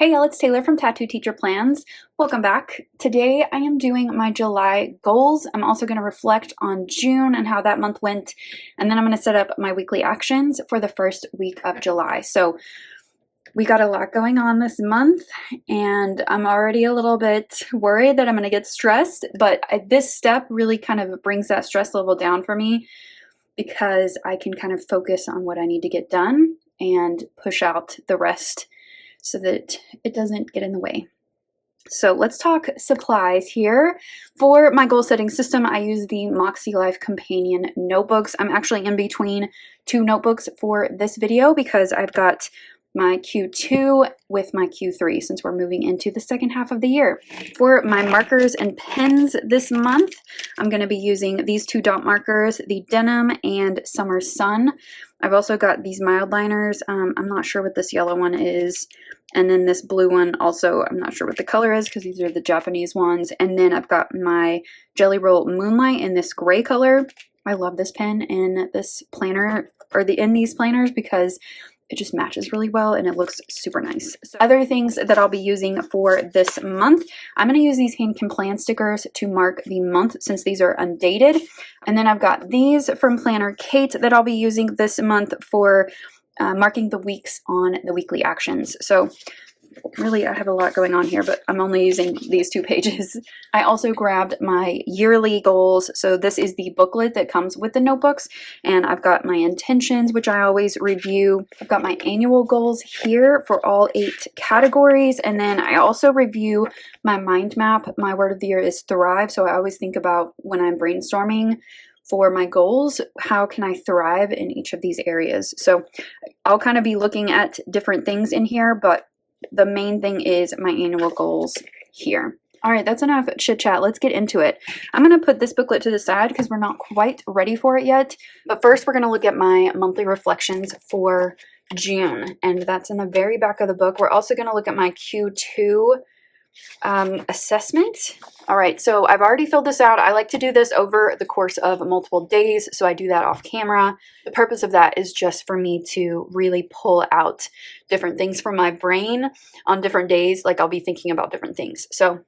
Hey y'all, it's Taylor from Tattoo Teacher Plans. Welcome back. Today I am doing my July goals. I'm also going to reflect on June and how that month went, and then I'm going to set up my weekly actions for the first week of July. So we got a lot going on this month, and I'm already a little bit worried that I'm going to get stressed, but this step really kind of brings that stress level down for me because I can kind of focus on what I need to get done and push out the rest so that it doesn't get in the way. So let's talk supplies here. For my goal setting system, I use the MAKSELIFE Companion notebooks. I'm actually in between two notebooks for this video because I've got my Q2 with my Q3 since we're moving into the second half of the year. For my markers and pens this month, I'm going to be using these two dot markers, the Denim and Summer Sun. I've also got these mild liners. I'm not sure what this yellow one is. And then this blue one also, I'm not sure what the color is because these are the Japanese ones. And then I've got my Jelly Roll Moonlight in this gray color. I love this pen in this planner, or in these planners, because it just matches really well and it looks super nice. So other things that I'll be using for this month, I'm going to use these Handkin Plan stickers to mark the month since these are undated. And then I've got these from Planner Kate that I'll be using this month for marking the weeks on the weekly actions. So really, I have a lot going on here, but I'm only using these 2 pages. I also grabbed my yearly goals. So this is the booklet that comes with the notebooks, and I've got my intentions, which I always review. I've got my annual goals here for all 8 categories, and then I also review my mind map. My word of the year is thrive, so I always think about when I'm brainstorming for my goals, how can I thrive in each of these areas? So I'll kind of be looking at different things in here, but the main thing is my annual goals here. All right, that's enough chit chat. Let's get into it. I'm going to put this booklet to the side because we're not quite ready for it yet. But first, we're going to look at my monthly reflections for June, and that's in the very back of the book. We're also going to look at my Q2 assessment. All right, so I've already filled this out. I like to do this over the course of multiple days, so I do that off camera. The purpose of that is just for me to really pull out different things from my brain on different days. Like I'll be thinking about different things. So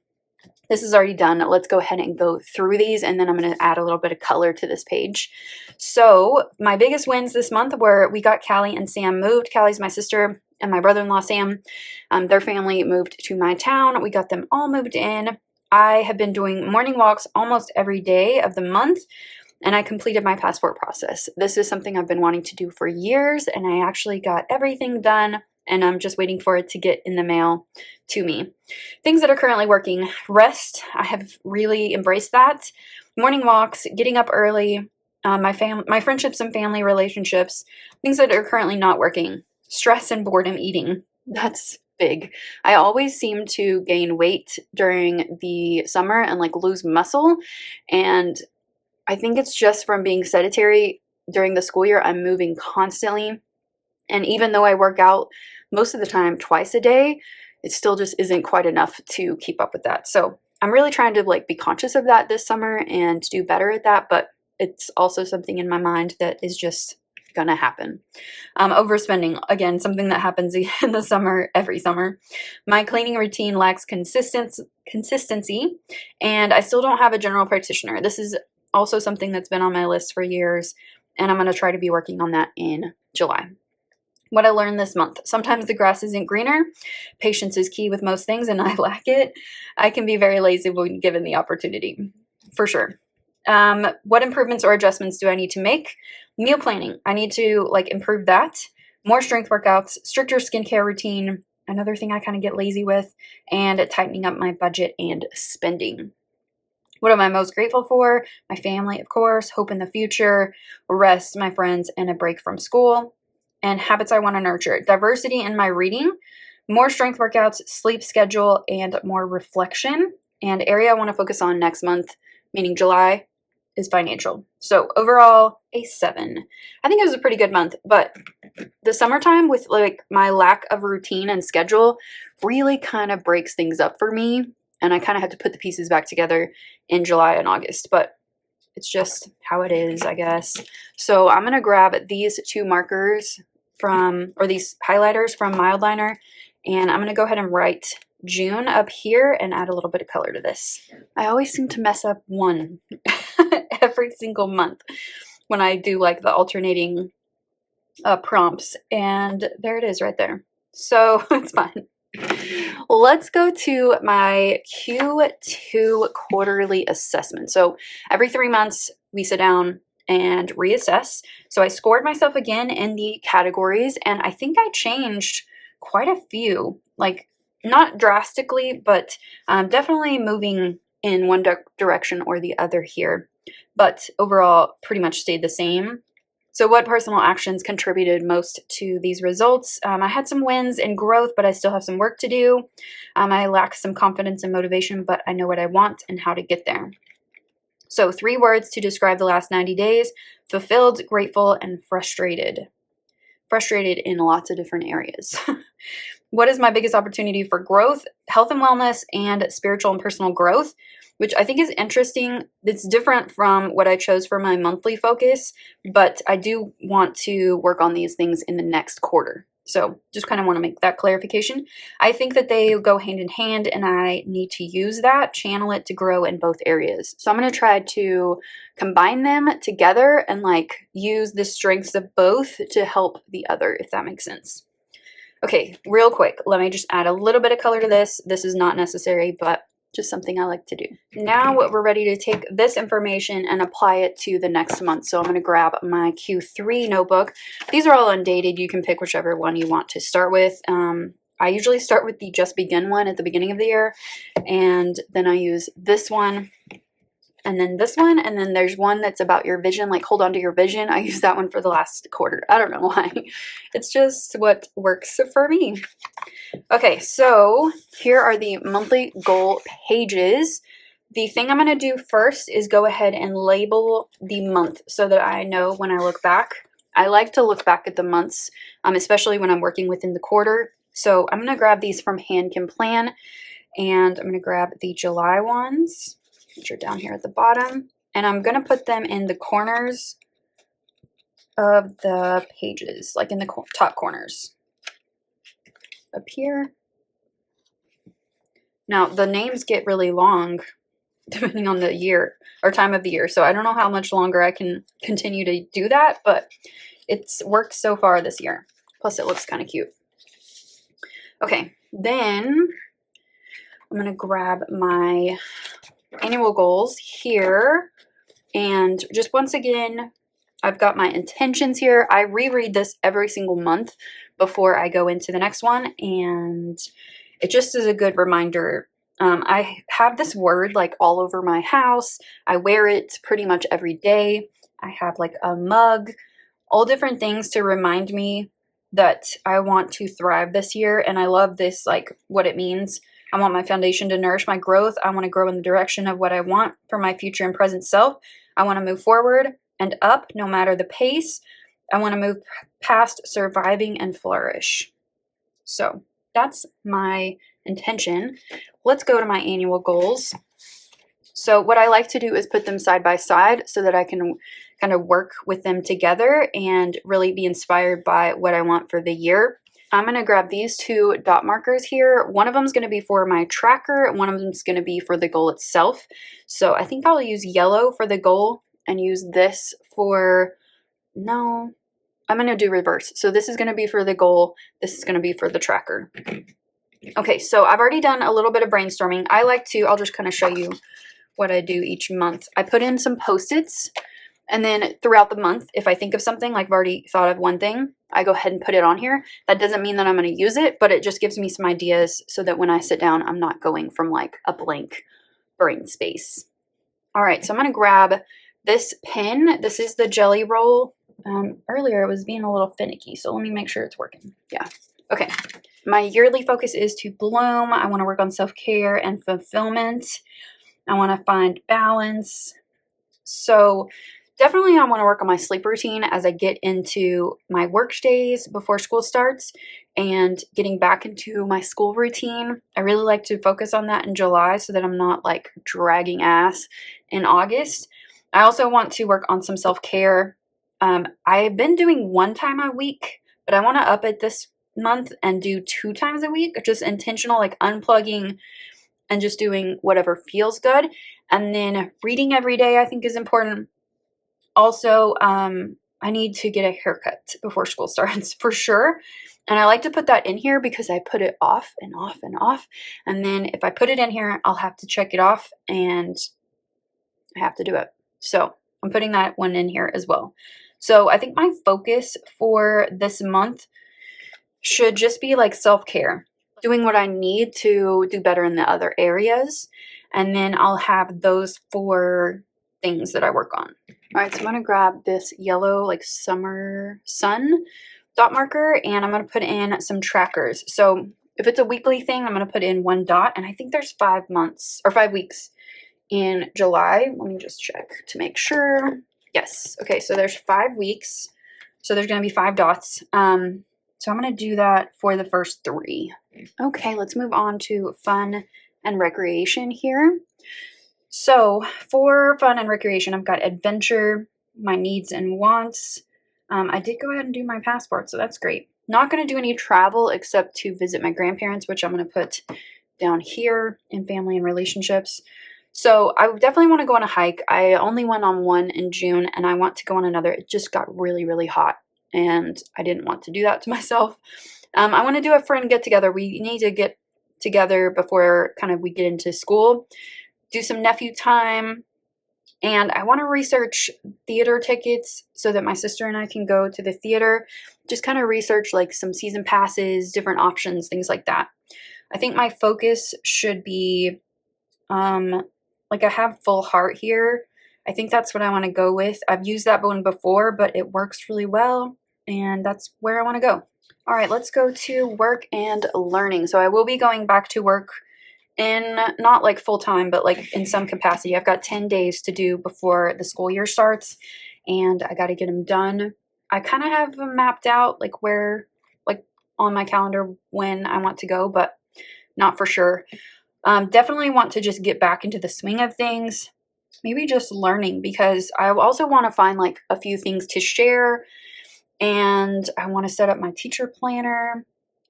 this is already done. Let's go ahead and go through these, and then I'm going to add a little bit of color to this page. So my biggest wins this month were we got Callie and Sam moved. Callie's my sister, and my brother-in-law, Sam. Their family moved to my town. We got them all moved in. I have been doing morning walks almost every day of the month, and I completed my passport process. This is something I've been wanting to do for years, and I actually got everything done, and I'm just waiting for it to get in the mail to me. Things that are currently working. Rest. I have really embraced that. Morning walks, getting up early, my friendships and family relationships. Things that are currently not working. Stress and boredom eating. That's big. I always seem to gain weight during the summer and like lose muscle. And I think it's just from being sedentary during the school year. I'm moving constantly. And even though I work out most of the time twice a day, it still just isn't quite enough to keep up with that. So I'm really trying to like be conscious of that this summer and do better at that. But it's also something in my mind that is just gonna happen. Overspending, again, something that happens in the summer, every summer. My cleaning routine lacks consistency, and I still don't have a general practitioner. This is also something that's been on my list for years, and I'm going to try to be working on that in July. What I learned this month. Sometimes the grass isn't greener. Patience is key with most things, and I lack it. I can be very lazy when given the opportunity, for sure. What improvements or adjustments do I need to make? Meal planning. I need to improve that. More strength workouts, stricter skincare routine, another thing I kind of get lazy with, and tightening up my budget and spending. What am I most grateful for? My family, of course, hope in the future, rest, my friends, and a break from school. And habits I want to nurture. Diversity in my reading, more strength workouts, sleep schedule, and more reflection. And area I want to focus on next month, meaning July, is financial. So overall, a 7. I think it was a pretty good month, but the summertime with my lack of routine and schedule really kind of breaks things up for me. And I kind of had to put the pieces back together in July and August, but it's just how it is, I guess. So I'm going to grab these 2 markers these highlighters from Mildliner And I'm going to go ahead and write June up here and add a little bit of color to this. I always seem to mess up one every single month when I do like the alternating prompts, and there it is right there. So it's fine. Let's go to my Q2 quarterly assessment. So every 3 months we sit down and reassess. So I scored myself again in the categories, and I think I changed quite a few, like not drastically, but definitely moving in one direction or the other here. But overall, pretty much stayed the same. So what personal actions contributed most to these results? I had some wins and growth, but I still have some work to do. I lack some confidence and motivation, but I know what I want and how to get there. So 3 words to describe the last 90 days: fulfilled, grateful, and frustrated. Frustrated in lots of different areas. What is my biggest opportunity for growth? Health and wellness and spiritual and personal growth, which I think is interesting. It's different from what I chose for my monthly focus, but I do want to work on these things in the next quarter. So just kind of want to make that clarification. I think that they go hand in hand, and I need to use that, channel it to grow in both areas. So I'm going to try to combine them together and like use the strengths of both to help the other, if that makes sense. Okay, real quick, let me just add a little bit of color to this. This is not necessary, but just something I like to do. Now we're ready to take this information and apply it to the next month. So I'm going to grab my Q3 notebook. These are all undated. You can pick whichever one you want to start with. I usually start with the Just Begin one at the beginning of the year, and then I use this one, and then this one, and then there's one that's about your vision, like hold on to your vision. I use that one for the last quarter. I don't know why. It's just what works for me. Okay, so here are the monthly goal pages. The thing I'm going to do first is go ahead and label the month so that I know when I look back. I like to look back at the months, especially when I'm working within the quarter. So I'm going to grab these from Hand Can Plan, and I'm going to grab the July ones, which are down here at the bottom, and I'm going to put them in the corners of the pages, like in the top corners up here. Now the names get really long depending on the year or time of the year, so I don't know how much longer I can continue to do that, but it's worked so far this year. Plus it looks kind of cute. Okay, then I'm going to grab my annual goals here, and just once again, I've got my intentions here. I reread this every single month before I go into the next one, and it just is a good reminder. I have this word like all over my house. I wear it pretty much every day. I have like a mug, all different things to remind me that I want to thrive this year, and I love this, like what it means. I want my foundation to nourish my growth. I want to grow in the direction of what I want for my future and present self. I want to move forward and up no matter the pace. I want to move past surviving and flourish. So that's my intention. Let's go to my annual goals. So what I like to do is put them side by side so that I can kind of work with them together and really be inspired by what I want for the year. I'm going to grab these 2 dot markers here. One of them is going to be for my tracker, and one of them is going to be for the goal itself. So I think I'll use yellow for the goal and use this for, no, I'm going to do reverse. So this is going to be for the goal. This is going to be for the tracker. Okay, so I've already done a little bit of brainstorming. I like to, I'll just kind of show you what I do each month. I put in some Post-its, and then throughout the month, if I think of something, like I've already thought of one thing, I go ahead and put it on here. That doesn't mean that I'm going to use it, but it just gives me some ideas so that when I sit down, I'm not going from like a blank brain space. All right, so I'm going to grab this pen. This is the Jelly Roll. Earlier it was being a little finicky, so let me make sure it's working. Yeah. Okay. My yearly focus is to bloom. I want to work on self-care and fulfillment. I want to find balance. So definitely I want to work on my sleep routine as I get into my work days before school starts and getting back into my school routine. I really like to focus on that in July so that I'm not like dragging ass in August. I also want to work on some self-care. I've been doing 1 time a week, but I want to up it this month and do 2 times a week, just intentional, like unplugging and just doing whatever feels good. And then reading every day, I think, is important. Also, I need to get a haircut before school starts for sure. And I like to put that in here because I put it off and off and off. And then if I put it in here, I'll have to check it off and I have to do it. So I'm putting that one in here as well. So I think my focus for this month should just be like self-care, doing what I need to do better in the other areas. And then I'll have those 4 things that I work on. All right, so I'm going to grab this yellow like summer sun dot marker and I'm going to put in some trackers. So if it's a weekly thing, I'm going to put in 1 dot, and I think there's 5 months or 5 weeks in July. Let me just check to make sure. Yes. Okay, so there's 5 weeks. So there's going to be 5 dots. So I'm going to do that for the first 3. Okay, let's move on to fun and recreation here. So for fun and recreation, I've got adventure, my needs and wants. I did go ahead and do my passport, so that's great. Not going to do any travel except to visit my grandparents, which I'm going to put down here in family and relationships. So I definitely want to go on a hike. I only went on one in June and I want to go on another. It just got really, really hot and I didn't want to do that to myself. I want to do a friend get together. We need to get together before kind of we get into school, do some nephew time. And I want to research theater tickets so that my sister and I can go to the theater. Just kind of research like some season passes, different options, things like that. I think my focus should be, like I have full heart here. I think that's what I want to go with. I've used that one before, but it works really well. And that's where I want to go. All right, let's go to work and learning. So I will be going back to work in not like full time, but like in some capacity. I've got 10 days to do before the school year starts and I got to get them done. I kind of have them mapped out like where, like on my calendar when I want to go, but not for sure. Definitely want to just get back into the swing of things, maybe just learning, because I also want to find like a few things to share and I want to set up my teacher planner,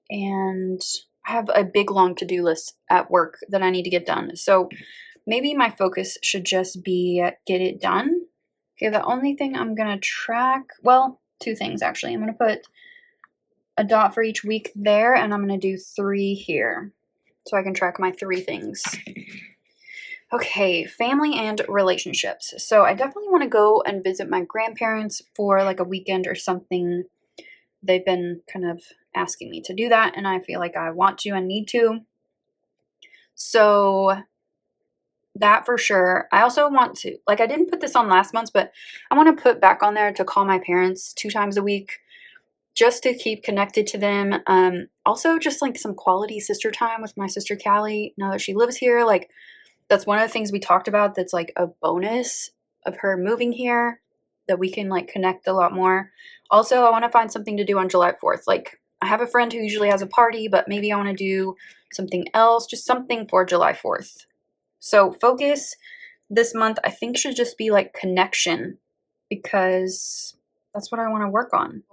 and I have a big long to-do list at work that I need to get done. So maybe my focus should just be get it done. Okay, the only thing I'm going to track, well, 2 things actually. I'm going to put a dot for each week there, and I'm going to do 3 here so I can track my 3 things. Okay, family and relationships. So I definitely want to go and visit my grandparents for like a weekend or something. They've been kind of asking me to do that, and I feel like I want to and need to. So that for sure. I also want to, like I didn't put this on last month, but I want to put back on there to call my parents 2 times a week just to keep connected to them. Also just like some quality sister time with my sister Callie now that she lives here. Like that's one of the things we talked about that's like a bonus of her moving here, that we can like connect a lot more. Also, I want to find something to do on July 4th. Like I have a friend who usually has a party, but maybe I want to do something else, just something for July 4th. So focus this month, I think, should just be like connection, because that's what I want to work on.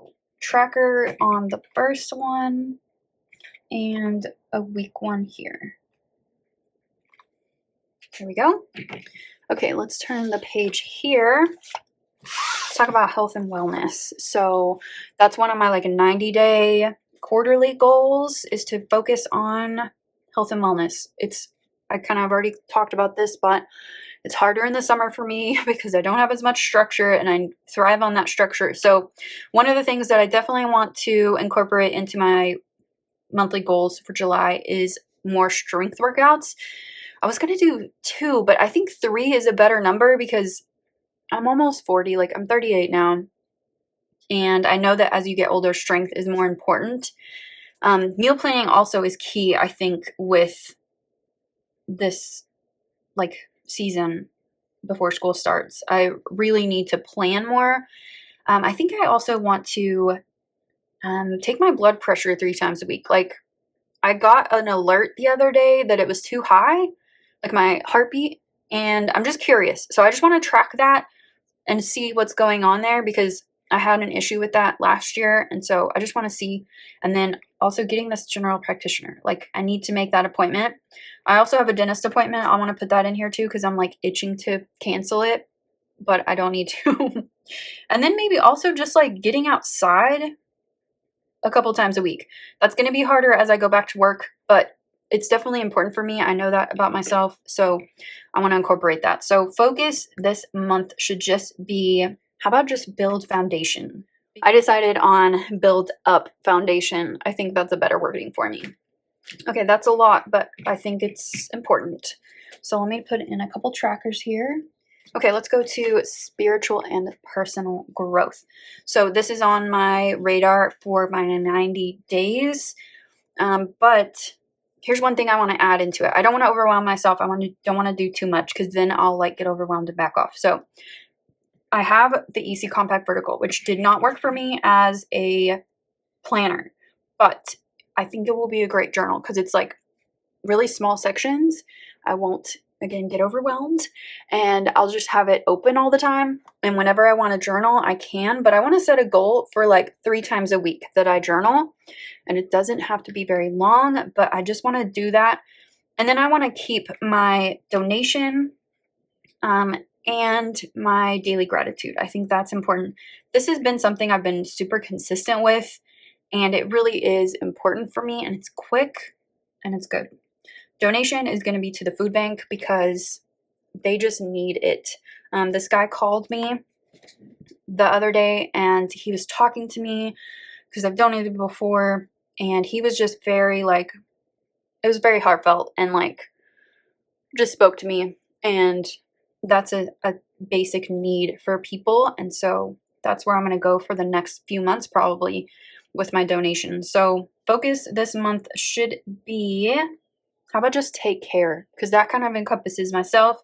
Tracker on the first one and a week one here. There we go. Okay, let's turn the page here. Let's talk about health and wellness. So that's one of my like 90-day quarterly goals, is to focus on health and wellness. I kind of already talked about this, but it's harder in the summer for me because I don't have as much structure and I thrive on that structure. So one of the things that I definitely want to incorporate into my monthly goals for July is more strength workouts. I was going to do 2, but I think 3 is a better number because I'm almost 40, like I'm 38 now. And I know that as you get older, strength is more important. Meal planning also is key, I think, with this like season before school starts. I really need to plan more. I think I also want to take my blood pressure 3 times a week. Like I got an alert the other day that it was too high, like my heartbeat, and I'm just curious. So I just want to track that and see what's going on there, because I had an issue with that last year. And so I just want to see. And then also getting this general practitioner. Like, I need to make that appointment. I also have a dentist appointment. I want to put that in here too because I'm like itching to cancel it, but I don't need to. And then maybe also just like getting outside a couple times a week. That's going to be harder as I go back to work, but it's definitely important for me. I know that about myself, so I want to incorporate that. So focus this month should just be, how about just build foundation? I decided on build up foundation. I think that's a better wording for me. Okay, that's a lot, but I think it's important. So let me put in a couple trackers here. Okay, let's go to spiritual and personal growth. So this is on my radar for my 90 days. But here's one thing I want to add into it. I don't want to overwhelm myself. Don't want to do too much because then I'll like get overwhelmed and back off. So I have the EC Compact Vertical, which did not work for me as a planner, but I think it will be a great journal because it's like really small sections. I won't, again, get overwhelmed, and I'll just have it open all the time. And whenever I want to journal, I can, but I want to set a goal for like 3 times a week that I journal, and it doesn't have to be very long, but I just want to do that. And then I want to keep my donation, and my daily gratitude. I think that's important. This has been something I've been super consistent with, and it really is important for me, and it's quick and it's good. Donation is going to be to the food bank because they just need it. This guy called me the other day and he was talking to me because I've donated before, and he was just very like, it was very heartfelt and like just spoke to me, and that's a basic need for people. And so that's where I'm going to go for the next few months probably with my donation. So focus this month should be, how about just take care? Because that kind of encompasses myself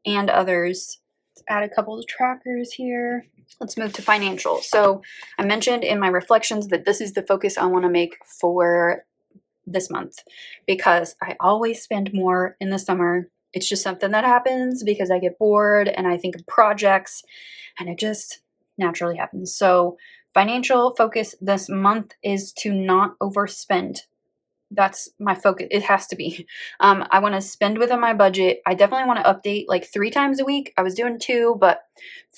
and others. Let's add a couple of trackers here. Let's move to financial. So I mentioned in my reflections that this is the focus I want to make for this month because I always spend more in the summer. It's just something that happens because I get bored and I think of projects, and it just naturally happens. So financial focus this month is to not overspend. That's my focus. It has to be. I want to spend within my budget. I definitely want to update like 3 times a week. I was doing 2, but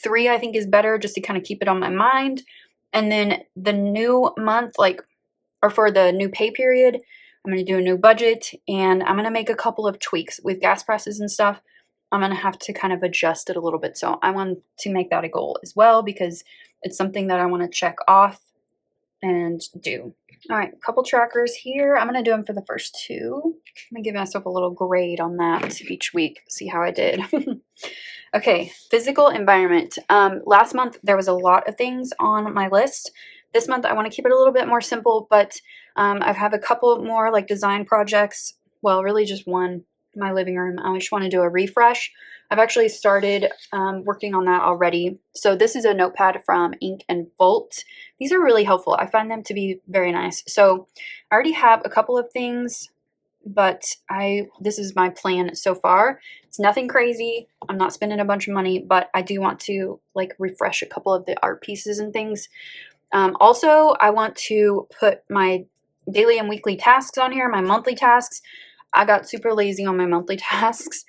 3 I think is better just to kind of keep it on my mind. And then the new month, or for the new pay period, I'm going to do a new budget, and I'm going to make a couple of tweaks with gas prices and stuff. I'm going to have to kind of adjust it a little bit. So I want to make that a goal as well because it's something that I want to check off and do. All right, a couple trackers here. I'm going to do them for the first 2. I'm going to give myself a little grade on that each week, see how I did. Okay, physical environment. Last month, there was a lot of things on my list. This month, I want to keep it a little bit more simple, but I have a couple more like design projects. Well, really just one, my living room. I just want to do a refresh. I've actually started working on that already. So this is a notepad from Ink and Volt. These are really helpful. I find them to be very nice. So I already have a couple of things, but this is my plan so far. It's nothing crazy. I'm not spending a bunch of money, but I do want to like refresh a couple of the art pieces and things. Also, I want to put my daily and weekly tasks on here, my monthly tasks. I got super lazy on my monthly tasks,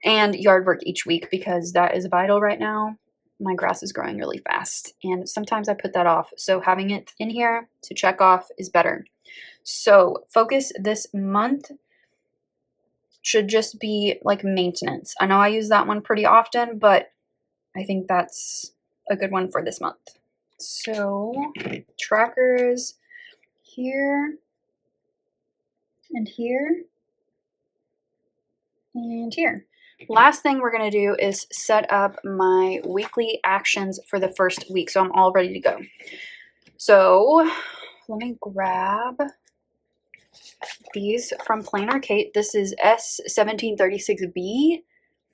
and yard work each week because that is vital right now. My grass is growing really fast, and sometimes I put that off. So having it in here to check off is better. So focus this month should just be like maintenance. I know I use that one pretty often, but I think that's a good one for this month. So trackers here and here and here. Last thing we're going to do is set up my weekly actions for the first week. So I'm all ready to go. So let me grab these from Planner Kate. This is S1736B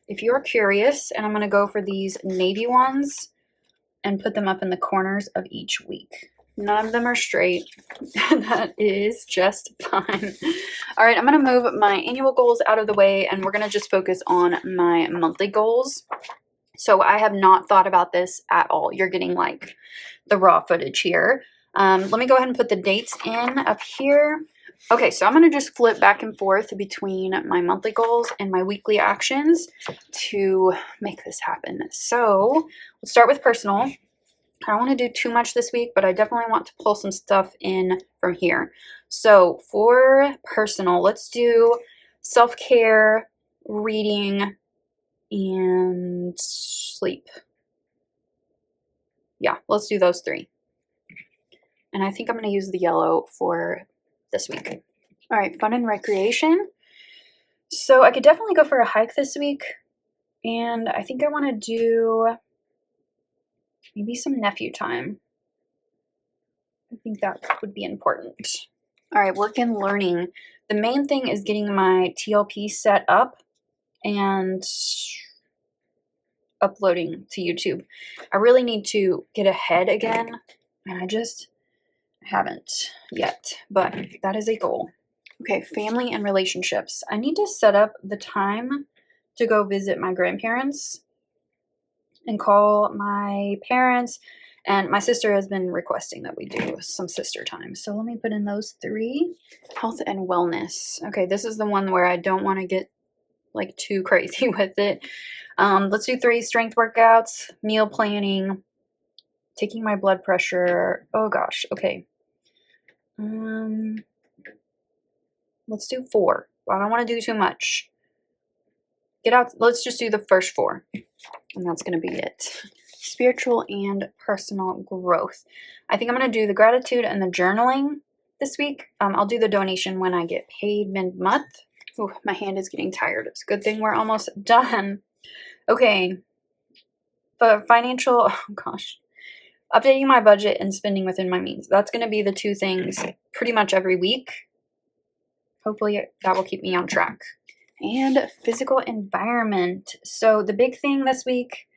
if you're curious. And I'm going to go for these navy ones and put them up in the corners of each week. None of them are straight. That is just fine. All right, I'm going to move my annual goals out of the way, and we're going to just focus on my monthly goals. So I have not thought about this at all. You're getting like the raw footage here. Let me go ahead and put the dates in up here. Okay, so I'm going to just flip back and forth between my monthly goals and my weekly actions to make this happen. So let's start with personal. I don't want to do too much this week, but I definitely want to pull some stuff in from here. So for personal, let's do self-care, reading, and sleep. Yeah, let's do those 3. And I think I'm going to use the yellow for this week. All right, fun and recreation. So I could definitely go for a hike this week. And I think I want to do maybe some nephew time. I think that would be important. All right, work and learning. The main thing is getting my TLP set up and uploading to YouTube. I really need to get ahead again, and I just haven't yet, but that is a goal. Okay, family and relationships. I need to set up the time to go visit my grandparents and call my parents, and my sister has been requesting that we do some sister time. So let me put in those 3. Health and wellness. Okay, this is the one where I don't want to get like too crazy with it. Let's do 3 strength workouts, meal planning, taking my blood pressure. Oh gosh, okay. Let's do 4. I don't want to do too much. Get out. Let's just do the first 4. And that's going to be it. Spiritual and personal growth. I think I'm going to do the gratitude and the journaling this week. I'll do the donation when I get paid mid-month. Ooh, my hand is getting tired. It's a good thing we're almost done. Okay. The financial, oh gosh. Updating my budget and spending within my means. That's going to be the 2 things pretty much every week. Hopefully that will keep me on track. And physical environment. So the big thing this week,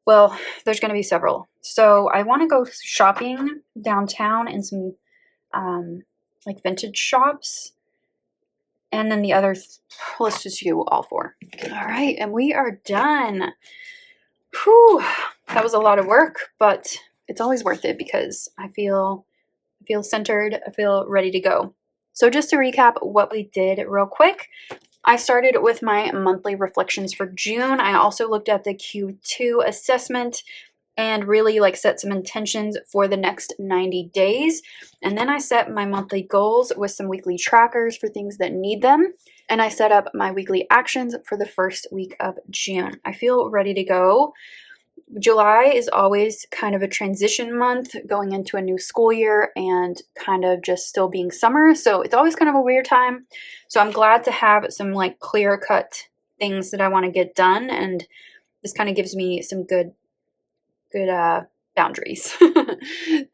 well, there's going to be several. So I want to go shopping downtown in some like vintage shops. And then the other, let's just do all 4. All right, and we are done. Whew, that was a lot of work, but it's always worth it because I feel centered. I feel ready to go. So just to recap what we did real quick, I started with my monthly reflections for June. I also looked at the Q2 assessment and really like set some intentions for the next 90 days. And then I set my monthly goals with some weekly trackers for things that need them. And I set up my weekly actions for the first week of June. I feel ready to go. July is always kind of a transition month going into a new school year and kind of just still being summer. So it's always kind of a weird time. So I'm glad to have some like clear cut things that I want to get done. And this kind of gives me some good boundaries.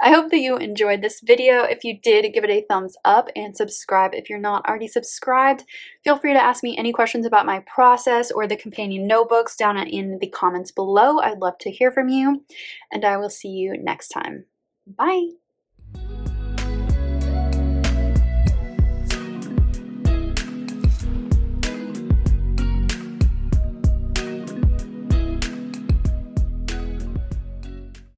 I hope that you enjoyed this video. If you did, give it a thumbs up and subscribe if you're not already subscribed. Feel free to ask me any questions about my process or the companion notebooks down in the comments below. I'd love to hear from you, and I will see you next time. Bye.